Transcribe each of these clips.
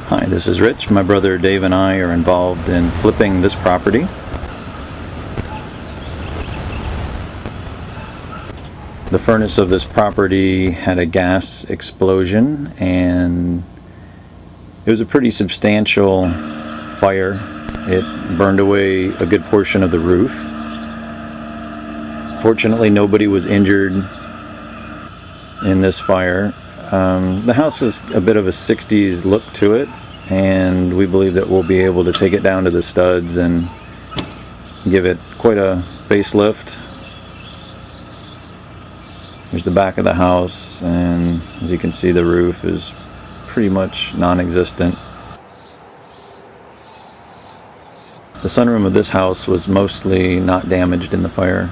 Hi, this is Rich. My brother Dave and I are involved in flipping this property. The furnace of this property had a gas explosion, and it was a pretty substantial fire. It burned away a good portion of the roof. Fortunately, nobody was injured in this fire. The house has a bit of a 60s look to it, and we believe that we'll be able to take it down to the studs and give it quite a facelift. Here's the back of the house, and as you can see, the roof is pretty much non-existent. The sunroom of this house was mostly not damaged in the fire.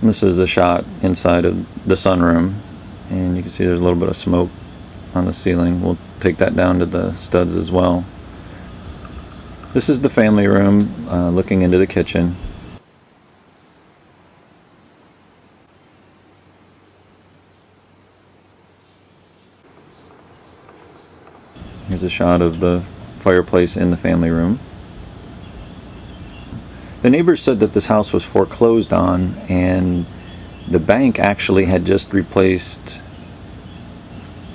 This is a shot inside of the sunroom, and you can see there's a little bit of smoke on the ceiling. We'll take that down to the studs as well. This is the family room looking into the kitchen. Here's a shot of the fireplace in the family room. The neighbors said that this house was foreclosed on, and the bank actually had just replaced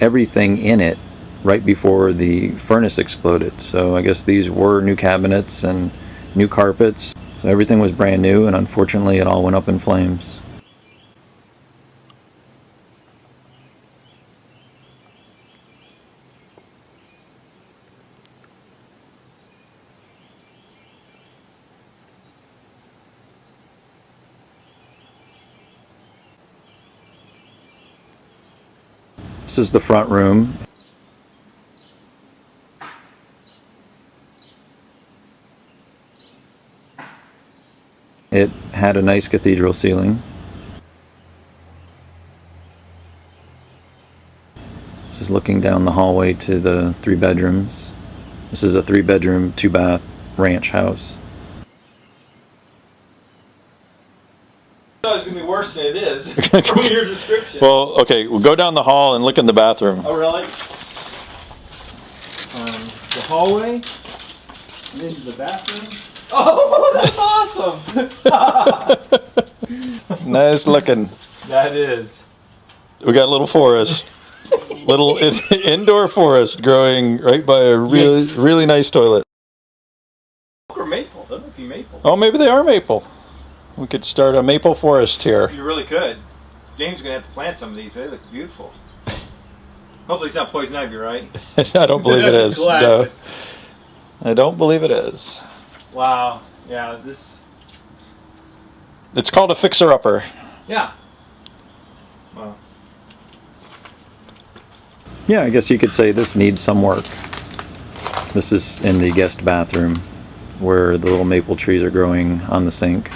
everything in it right before the furnace exploded. So I guess these were new cabinets and new carpets. So everything was brand new, and unfortunately it all went up in flames. This is the front room. It had a nice cathedral ceiling. This is looking down the hallway to the 3 bedrooms. This is a 3-bedroom, 2-bath ranch house. I thought it was going to be worse than it is from your description. Well, okay, we'll go down the hall and look in the bathroom. Oh, really? The hallway, and into the bathroom. Oh, that's awesome! Nice looking. That is. We got a little forest. Little indoor forest growing right by a really nice toilet. Or maple. That might be maple. Oh, maybe they are maple. We could start a maple forest here. You really could. James is going to have to plant some of these. They look beautiful. Hopefully it's not poison ivy, right? I don't believe it is. No. I don't believe it is. Wow. Yeah, this... It's called a fixer-upper. Yeah. Wow. Yeah, I guess you could say this needs some work. This is in the guest bathroom where the little maple trees are growing on the sink.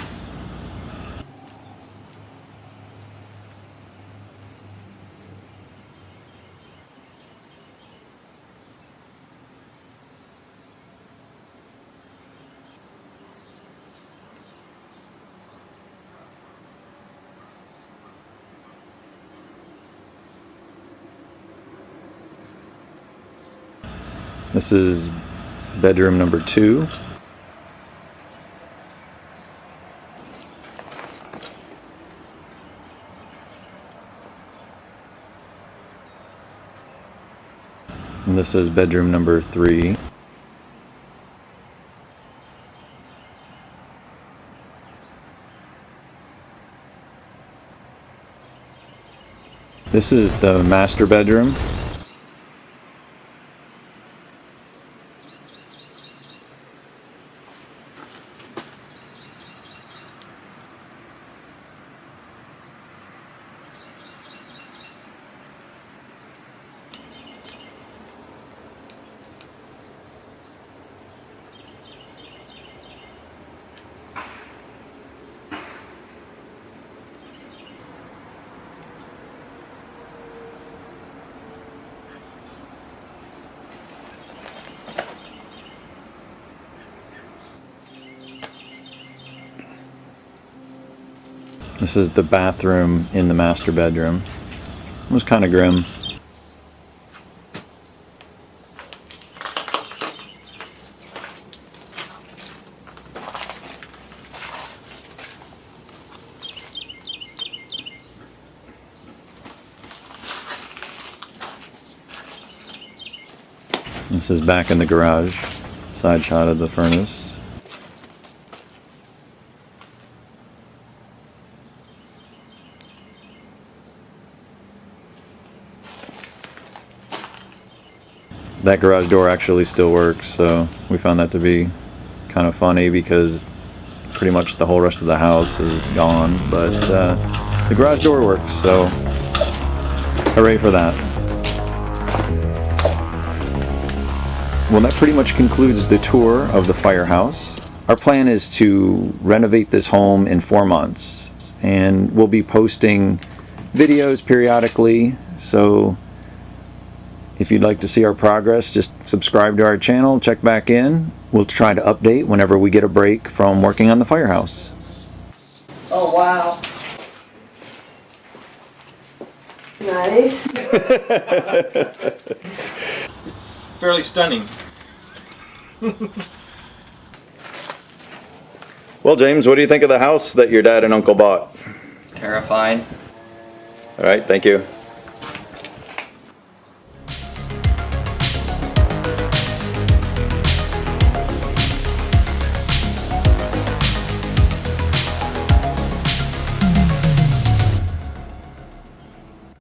This is bedroom number 2. And this is bedroom number 3. This is the master bedroom. This is the bathroom in the master bedroom. It was kind of grim. This is back in the garage, side shot of the furnace. That garage door actually still works, so we found that to be kind of funny because pretty much the whole rest of the house is gone, but the garage door works, so hooray for that. Well, that pretty much concludes the tour of the firehouse. Our plan is to renovate this home in 4 months, and we'll be posting videos periodically, so if you'd like to see our progress, just subscribe to our channel, check back in. We'll try to update whenever we get a break from working on the firehouse. Oh, wow. Nice. Fairly stunning. Well, James, what do you think of the house that your dad and uncle bought? Terrifying. All right, thank you.